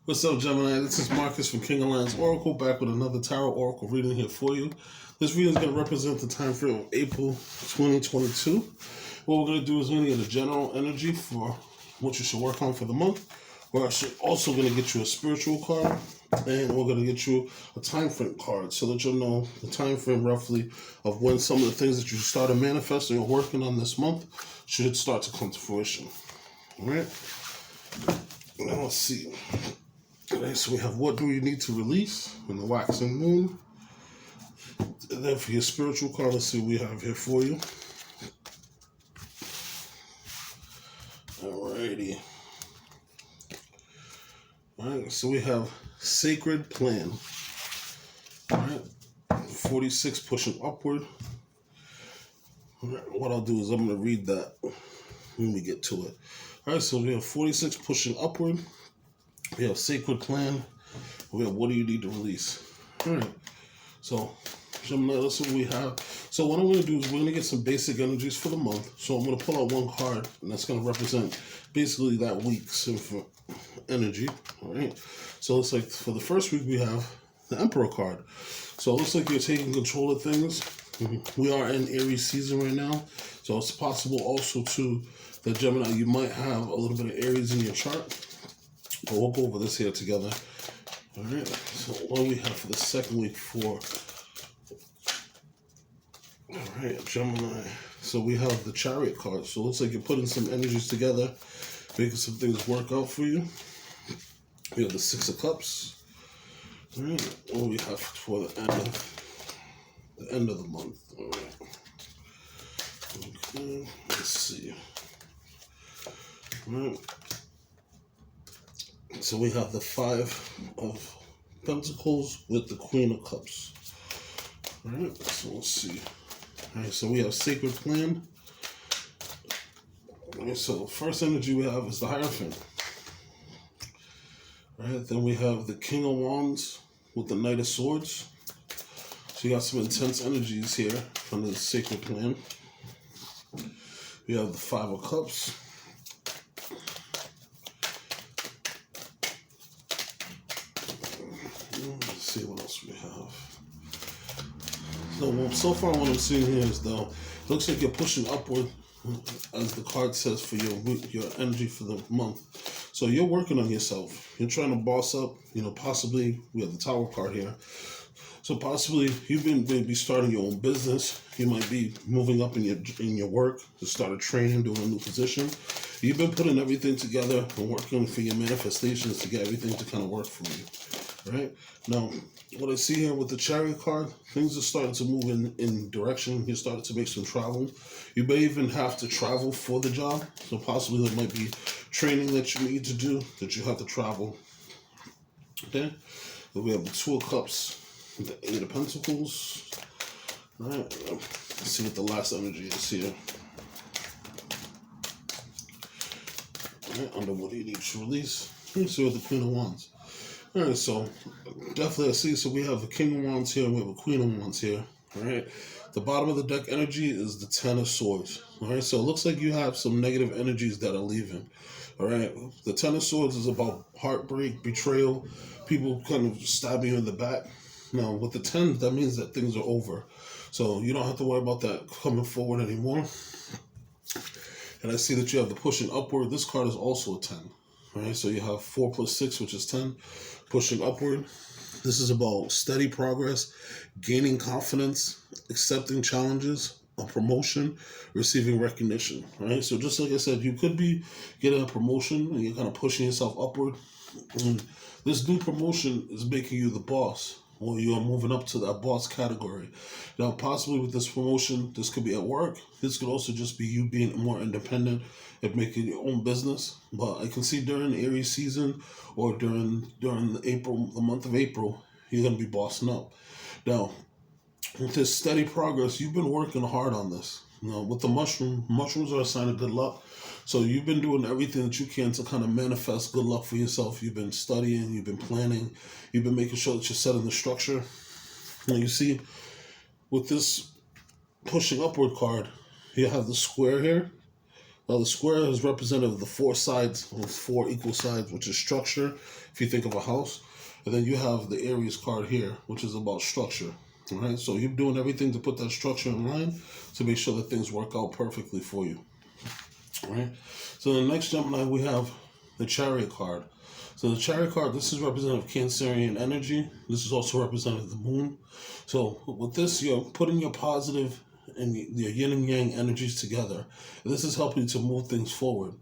What's up, Gemini? This is Marcus from King Oracle, back with another Tao Oracle reading here for you. This reading is going to represent the time frame of April 2022. What we're going to do is going to get a general energy for what you should work on for the month. We're also going to get you a spiritual card, and we're going to get you a time frame card so that you'll know the time frame roughly of when some of the things that you started manifesting or working on this month should start to come to fruition. All right? Now let's see. Okay, so we have what do you need to release in the waxing moon. And then for your spiritual card, let's see what we have here for you. Alrighty. Alright, so we have sacred plan. Alright, 46 pushing upward. Alright, what I'll do is I'm going to read that when we get to it. Alright, so we have 46 pushing upward. We have sacred plan. We have what do you need to release. Alright, so Gemini, that's what we have. So what I'm going to do is we're going to get some basic energies for the month. So I'm going to pull out one card, and that's going to represent basically that week's energy. Alright, so it's like for the first week we have the Emperor card. So it looks like you're taking control of things. We are in Aries season right now, so it's possible also too that Gemini, you might have a little bit of Aries in your chart. But we'll go over this here together. Alright, so what do we have for the second week for? Alright, Gemini. So we have the Chariot card. So it looks like you're putting some energies together, making some things work out for you. We have the Six of Cups. Alright, what do we have for the end of the month? Alright. Okay, let's see. Alright. So we have the Five of Pentacles with the Queen of Cups. Alright, so let's see. Alright, so we have Sacred Plan. Alright, so the first energy we have is the Hierophant. Alright, then we have the King of Wands with the Knight of Swords. So you got some intense energies here from the Sacred Plan. We have the Five of Cups. Let's see what else we have. So far what I'm seeing here is though, it looks like you're pushing upward, as the card says, for your energy for the month. So you're working on yourself. You're trying to boss up. Possibly we have the Tower card here. So possibly you've been maybe starting your own business. You might be moving up in your work to start a training, doing a new position. You've been putting everything together and working for your manifestations to get everything to kind of work for you. Right? Now, what I see here with the Chariot card, things are starting to move in direction. You're starting to make some travel. You may even have to travel for the job. So possibly there might be training that you need to do that you have to travel. Okay? Then we have the Two of Cups, the Eight of Pentacles. All right. Let's see what the last energy is here. All right. Under what do you need to release? Let's see what the Queen of Wands. Alright, so definitely I see. So we have the King of Wands here and we have a Queen of Wands here. Alright. The bottom of the deck energy is the Ten of Swords. Alright, so it looks like you have some negative energies that are leaving. Alright. The Ten of Swords is about heartbreak, betrayal, people kind of stabbing you in the back. Now with the 10, that means that things are over. So you don't have to worry about that coming forward anymore. And I see that you have the pushing upward. This card is also a 10. Alright, so you have 4 plus 6, which is 10, pushing upward. This is about steady progress, gaining confidence, accepting challenges, a promotion, receiving recognition. Right? So just like I said, you could be getting a promotion and you're kind of pushing yourself upward. And this new promotion is making you the boss, or you are moving up to that boss category. Now, possibly with this promotion, this could be at work. This could also just be you being more independent and making your own business. But I can see during the Aries season or during the month of April, you're going to be bossing up. Now, with this steady progress, you've been working hard on this. With the mushrooms are a sign of good luck. So you've been doing everything that you can to kind of manifest good luck for yourself. You've been studying, you've been planning, you've been making sure that you're setting the structure. Now you see, with this pushing upward card, you have the square here. Now the square is representative of the four sides, or four equal sides, which is structure, if you think of a house. And then you have the Aries card here, which is about structure. All right, so you're doing everything to put that structure in line to make sure that things work out perfectly for you. All right, so the next Gemini, we have the Chariot card. So the Chariot card, this is representative of Cancerian energy. This is also representative of the moon. So with this, you're putting your positive and your yin and yang energies together. And this is helping you to move things forward.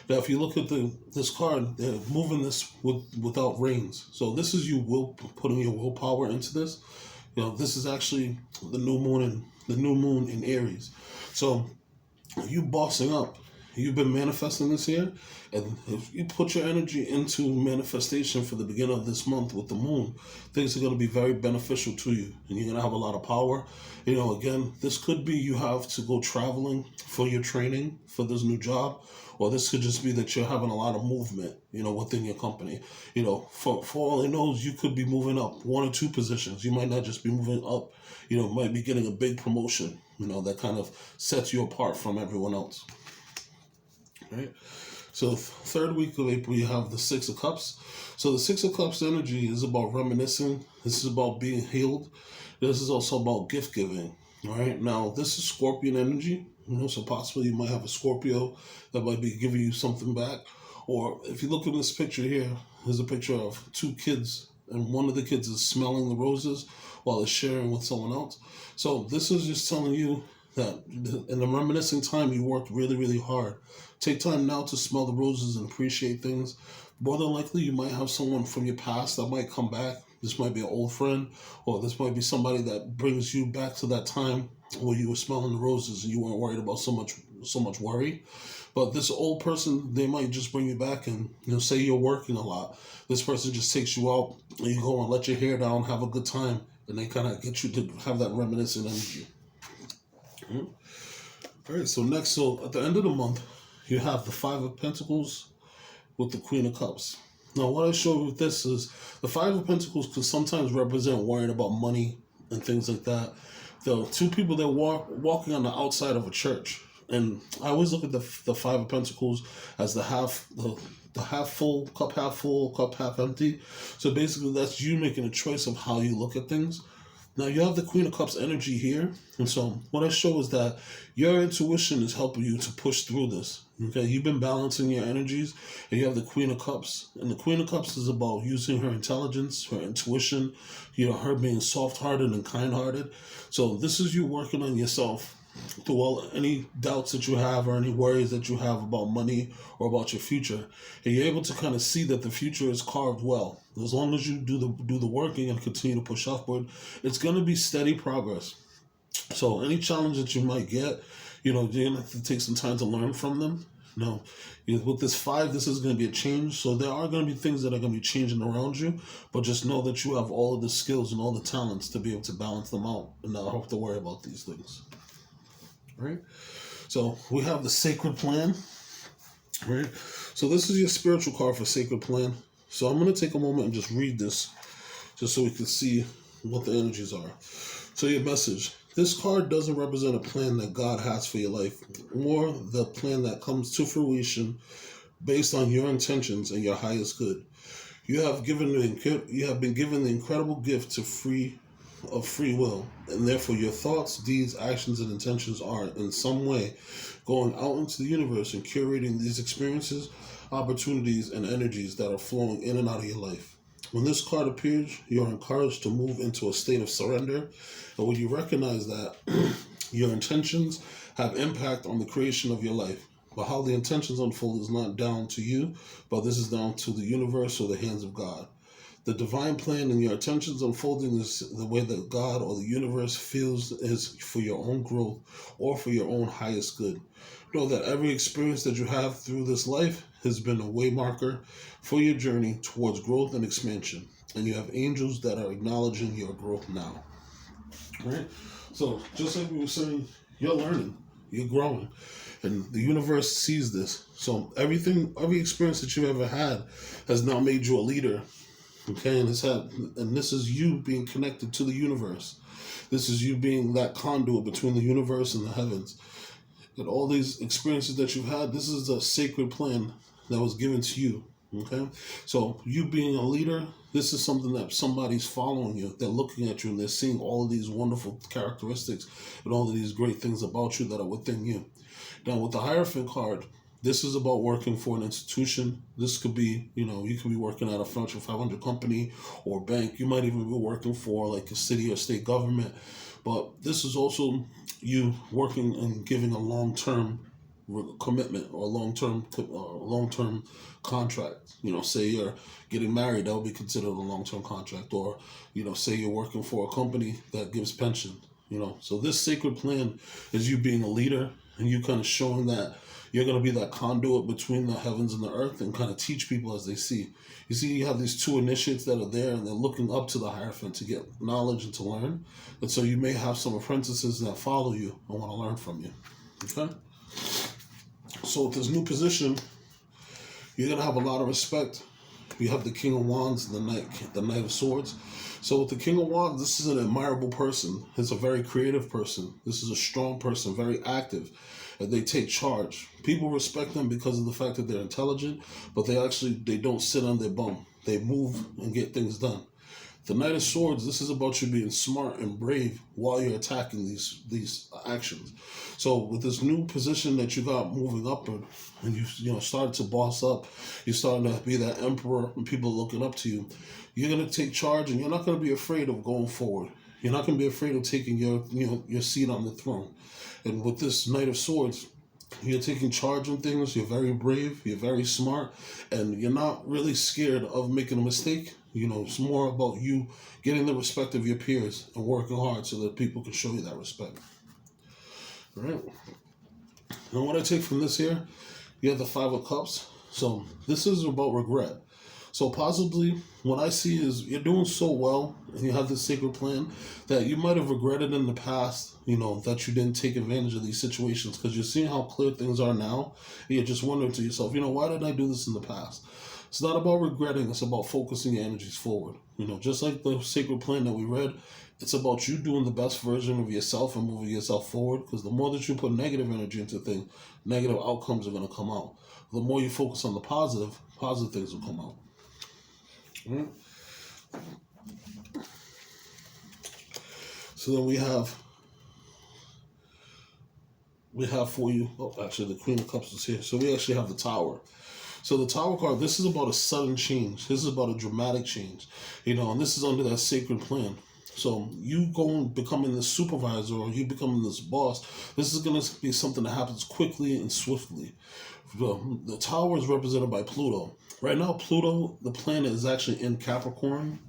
Now, if you look at this card, they're moving this without reins. So this is you putting your willpower into this. This is actually the new moon in Aries. So you bossing up. You've been manifesting this here, and if you put your energy into manifestation for the beginning of this month with the moon, things are going to be very beneficial to you, and you're going to have a lot of power. Again, this could be you have to go traveling for your training for this new job, or this could just be that you're having a lot of movement, within your company. For all it knows, you could be moving up 1 or 2 positions. You might not just be moving up, might be getting a big promotion, that kind of sets you apart from everyone else. Right. So third week of April, you have the Six of Cups. So the Six of Cups energy is about reminiscing. This is about being healed. This is also about gift giving. All right. Now, this is Scorpion energy. So possibly you might have a Scorpio that might be giving you something back. Or if you look at this picture here, there's a picture of 2 kids, and one of the kids is smelling the roses while it's sharing with someone else. So this is just telling you that in the reminiscing time, you worked really, really hard. Take time now to smell the roses and appreciate things. More than likely, you might have someone from your past that might come back. This might be an old friend, or this might be somebody that brings you back to that time where you were smelling the roses and you weren't worried about so much worry. But this old person, they might just bring you back and say you're working a lot. This person just takes you out and you go and let your hair down, have a good time, and they kind of get you to have that reminiscent energy. All right, so at the end of the month, you have the Five of Pentacles with the Queen of Cups. Now, what I showed with this is the Five of Pentacles could sometimes represent worrying about money and things like that. There are 2 people that walking on the outside of a church. And I always look at the Five of Pentacles as the half full, cup half empty. So basically, that's you making a choice of how you look at things. Now, you have the Queen of Cups energy here. And so what I show is that your intuition is helping you to push through this. Okay, you've been balancing your energies, and you have the Queen of Cups. And the Queen of Cups is about using her intelligence, her intuition, her being soft-hearted and kind-hearted. So this is you working on yourself through all any doubts that you have or any worries that you have about money or about your future. And you're able to kind of see that the future is carved well. As long as you do the working and continue to push upward, it's going to be steady progress. So any challenge that you might get, you're going to have to take some time to learn from them. With this 5, this is going to be a change. So there are going to be things that are going to be changing around you, but just know that you have all of the skills and all the talents to be able to balance them out and not have to worry about these things. Right? So we have the Sacred Plan. Right? So this is your spiritual card for Sacred Plan. So I'm going to take a moment and just read this just so we can see what the energies are. So your message. This card doesn't represent a plan that God has for your life, or the plan that comes to fruition based on your intentions and your highest good. You have been given the incredible gift of free will, and therefore your thoughts, deeds, actions, and intentions are in some way going out into the universe and curating these experiences, opportunities, and energies that are flowing in and out of your life. When this card appears, you're encouraged to move into a state of surrender, and when you recognize that your intentions have impact on the creation of your life. But how the intentions unfold is not down to you, but this is down to the universe or the hands of God. The divine plan and your intentions unfolding is the way that God or the universe feels is for your own growth or for your own highest good. Know that every experience that you have through this life has been a way marker for your journey towards growth and expansion. And you have angels that are acknowledging your growth now. Right? So just like we were saying, you're learning, you're growing, and the universe sees this. So every experience that you've ever had has now made you a leader. Okay, and this is you being connected to the universe. This is you being that conduit between the universe and the heavens. And all these experiences that you've had, this is a sacred plan that was given to you. Okay? So you being a leader, this is something that somebody's following you. They're looking at you and they're seeing all of these wonderful characteristics and all of these great things about you that are within you. Now with the Hierophant card, this is about working for an institution. This could be, you could be working at a Fortune 500 company or bank. You might even be working for like a city or state government. But this is also you working and giving a long-term commitment or long-term contract. Say you're getting married, that would be considered a long-term contract. Or, say you're working for a company that gives pension. So this sacred plan is you being a leader and you kind of showing that you're going to be that conduit between the heavens and the earth and kind of teach people as they see. You see, you have these two initiates that are there and they're looking up to the Hierophant to get knowledge and to learn. And so you may have some apprentices that follow you and want to learn from you. Okay? So with this new position, you're going to have a lot of respect. You have the King of Wands and the Knight of Swords. So with the King of Wands, this is an admirable person. It's a very creative person. This is a strong person, very active. And they take charge. People respect them because of the fact that they're intelligent, but they don't sit on their bum. They move and get things done. The Knight of Swords, this is about you being smart and brave while you're attacking these actions. So with this new position that you got moving upward, and you started to boss up, you're starting to be that emperor, and people are looking up to you. You're gonna take charge, and you're not gonna be afraid of going forward. You're not gonna be afraid of taking your seat on the throne. And with this Knight of Swords, you're taking charge of things. You're very brave. You're very smart, and you're not really scared of making a mistake. It's more about you getting the respect of your peers and working hard so that people can show you that respect. All right. And what I take from this here, you have the Five of Cups. So this is about regret. So possibly what I see is you're doing so well and you have this sacred plan that you might have regretted in the past, that you didn't take advantage of these situations because you're seeing how clear things are now. And you're just wondering to yourself, why did I do this in the past? It's not about regretting. It's about focusing your energies forward. Just like the sacred plan that we read, it's about you doing the best version of yourself and moving yourself forward, because the more that you put negative energy into things, negative outcomes are going to come out. The more you focus on the positive things will come out. Right. So then we have for you, actually the Queen of Cups is here. So we actually have the Tower. So the Tower card, this is about a sudden change. This is about a dramatic change, and this is under that sacred plan. So you going becoming this supervisor or you becoming this boss, this is going to be something that happens quickly and swiftly. The Tower is represented by Pluto. Right now, Pluto, the planet, is actually in Capricorn.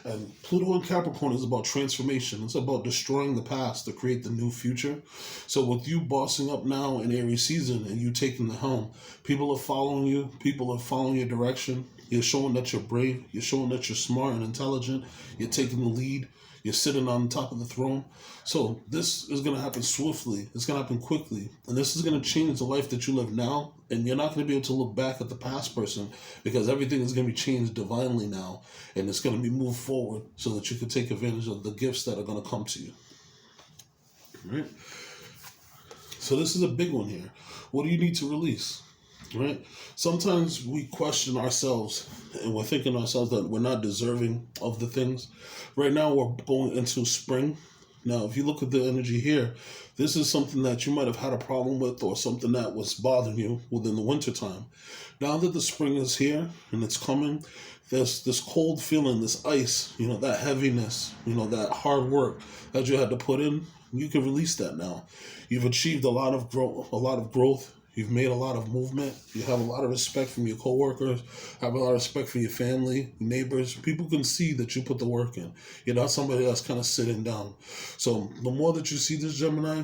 And Pluto in Capricorn is about transformation. It's about destroying the past to create the new future. So with you bossing up now in Aries season and you taking the helm, people are following you. People are following your direction. You're showing that you're brave. You're showing that you're smart and intelligent. You're taking the lead. You're sitting on top of the throne. So this is going to happen swiftly. It's going to happen quickly. And this is going to change the life that you live now. And you're not going to be able to look back at the past person because everything is going to be changed divinely now. And it's going to be moved forward so that you can take advantage of the gifts that are going to come to you. All right? So this is a big one here. What do you need to release? Right? Sometimes we question ourselves and we're thinking to ourselves that we're not deserving of the things. Right now we're going into spring. Now, if you look at the energy here, this is something that you might have had a problem with or something that was bothering you within the winter time. Now that the spring is here and it's coming, there's this cold feeling, this ice, that heaviness, that hard work that you had to put in. You can release that now. You've achieved a lot of growth. You've made a lot of movement. You have a lot of respect from your coworkers. Have a lot of respect for your family, neighbors. People can see that you put the work in. You're not somebody that's kind of sitting down. So the more that you see this, Gemini,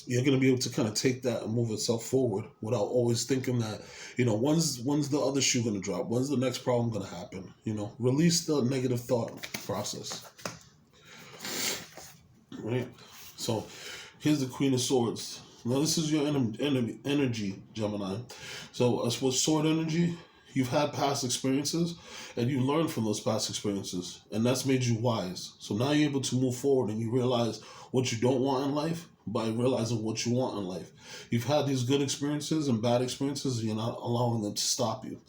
you're going to be able to kind of take that and move itself forward without always thinking that, when's the other shoe going to drop? When's the next problem going to happen? Release the negative thought process. Right? So here's the Queen of Swords. Now, this is your energy, Gemini. So, as with sword energy, you've had past experiences, and you learned from those past experiences, and that's made you wise. So now you're able to move forward, and you realize what you don't want in life by realizing what you want in life. You've had these good experiences and bad experiences, and you're not allowing them to stop you.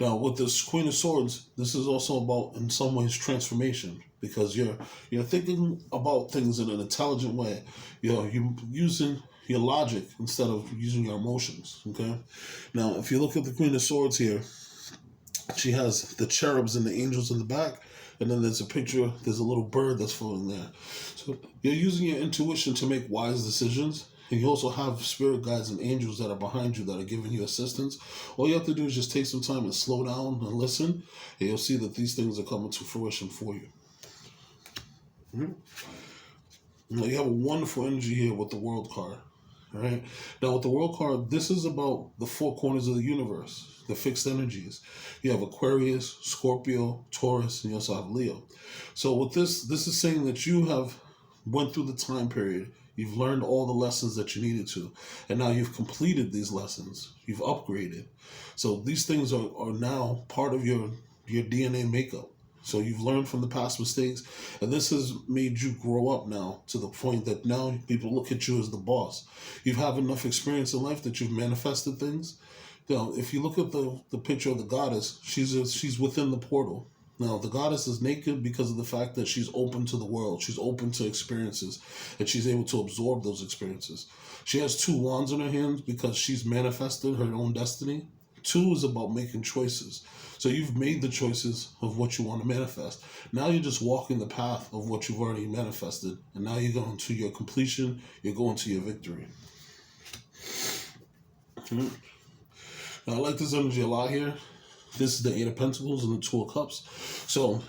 Now, with this Queen of Swords, this is also about, in some ways, transformation, because you're thinking about things in an intelligent way. You're using your logic instead of using your emotions. Okay. Now, if you look at the Queen of Swords here, she has the cherubs and the angels in the back, and then there's a picture. There's a little bird that's floating there. So you're using your intuition to make wise decisions. And you also have spirit guides and angels that are behind you that are giving you assistance. All you have to do is just take some time and slow down and listen, and you'll see that these things are coming to fruition for you. Mm-hmm. Now, you have a wonderful energy here with the World card. All right. Now, with the World card, this is about the four corners of the universe, the fixed energies. You have Aquarius, Scorpio, Taurus, and you also have Leo. So with this is saying that you have went through the time period. You've learned all the lessons that you needed to. And now you've completed these lessons. You've upgraded. So these things are now part of your DNA makeup. So you've learned from the past mistakes. And this has made you grow up now to the point that now people look at you as the boss. You've had enough experience in life that you've manifested things. You know, if you look at the picture of the goddess, she's within the portal. Now, the goddess is naked because of the fact that she's open to the world. She's open to experiences, and she's able to absorb those experiences. She has two wands in her hands because she's manifested her own destiny. Two is about making choices. So you've made the choices of what you want to manifest. Now you're just walking the path of what you've already manifested, and now you're going to your completion. You're going to your victory. Now, I like this energy a lot here. This is the Eight of Pentacles and the Two of Cups. So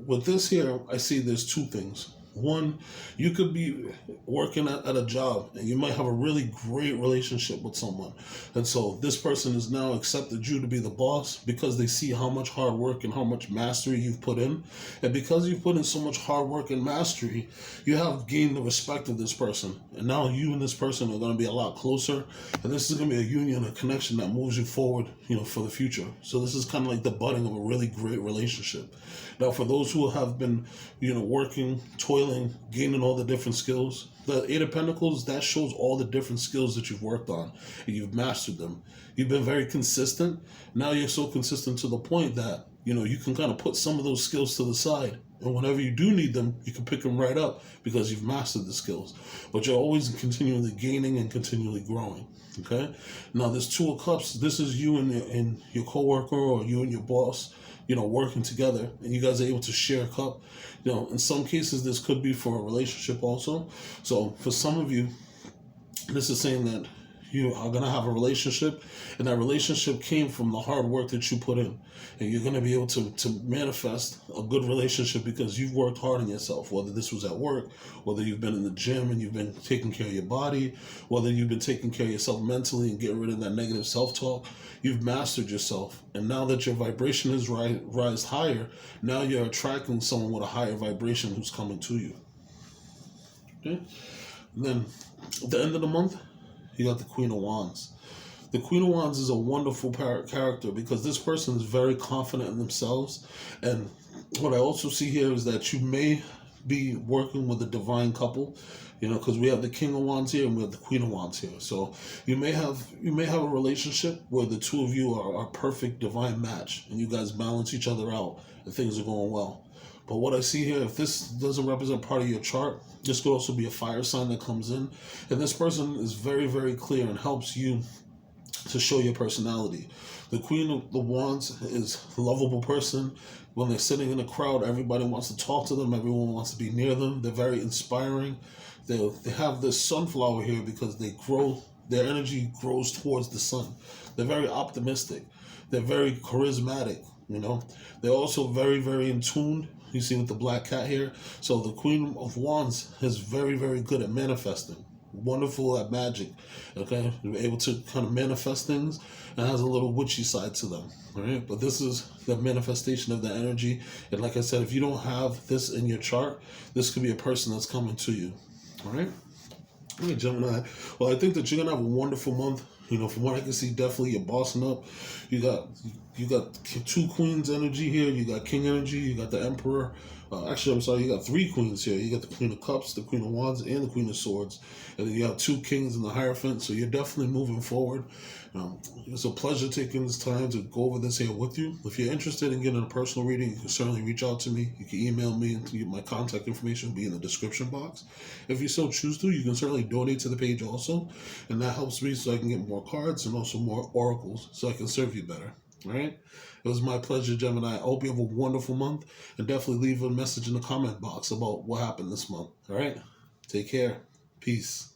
with this here, I see there's two things. One, you could be working at a job and you might have a really great relationship with someone. And so this person has now accepted you to be the boss because they see how much hard work and how much mastery you've put in. And because you've put in so much hard work and mastery, you have gained the respect of this person. And now you and this person are going to be a lot closer. And this is going to be a union, a connection that moves you forward, for the future. So this is kind of like the budding of a really great relationship. Now, for those who have been, working, toiling, gaining all the different skills, the Eight of Pentacles, that shows all the different skills that you've worked on and you've mastered them. You've been very consistent. Now you're so consistent to the point that, you can kind of put some of those skills to the side. And whenever you do need them, you can pick them right up because you've mastered the skills. But you're always continually gaining and continually growing. Okay? Now, this Two of Cups, this is you and your coworker or you and your boss, working together, and you guys are able to share a cup. In some cases, this could be for a relationship also. So for some of you, this is saying that you are going to have a relationship, and that relationship came from the hard work that you put in. And you're going to be able to manifest a good relationship because you've worked hard on yourself, whether this was at work, whether you've been in the gym and you've been taking care of your body, whether you've been taking care of yourself mentally and getting rid of that negative self-talk. You've mastered yourself. And now that your vibration has rise higher, now you're attracting someone with a higher vibration who's coming to you. Okay? And then at the end of the month, you got the Queen of Wands. The Queen of Wands is a wonderful character because this person is very confident in themselves. And what I also see here is that you may be working with a divine couple, because we have the King of Wands here and we have the Queen of Wands here. So you may have a relationship where the two of you are a perfect divine match and you guys balance each other out and things are going well. But what I see here, if this doesn't represent part of your chart, this could also be a fire sign that comes in. And this person is very, very clear and helps you to show your personality. The Queen of the Wands is a lovable person. When they're sitting in a crowd, everybody wants to talk to them. Everyone wants to be near them. They're very inspiring. They have this sunflower here because their energy grows towards the sun. They're very optimistic. They're very charismatic, They're also very, very in tune. You see with the black cat here. So the Queen of Wands is very, very good at manifesting. Wonderful at magic. Okay? They're able to kind of manifest things and has a little witchy side to them. All right? But this is the manifestation of the energy. And like I said, if you don't have this in your chart, this could be a person that's coming to you. All right? All right, Gemini. Well, I think that you're going to have a wonderful month. From what I can see, definitely you're bossing up. You got You got two queens energy here. You got king energy. You got the emperor. Actually, I'm sorry. You got three queens here. You got the queen of cups, the queen of wands, and the queen of swords. And then you have two kings and the hierophant. So you're definitely moving forward. It's a pleasure taking this time to go over this here with you. If you're interested in getting a personal reading, you can certainly reach out to me. You can email me, and my contact information will be in the description box. If you so choose to, you can certainly donate to the page also. And that helps me so I can get more cards and also more oracles so I can serve you better. All right. It was my pleasure, Gemini. I hope you have a wonderful month, and definitely leave a message in the comment box about what happened this month. All right. Take care. Peace.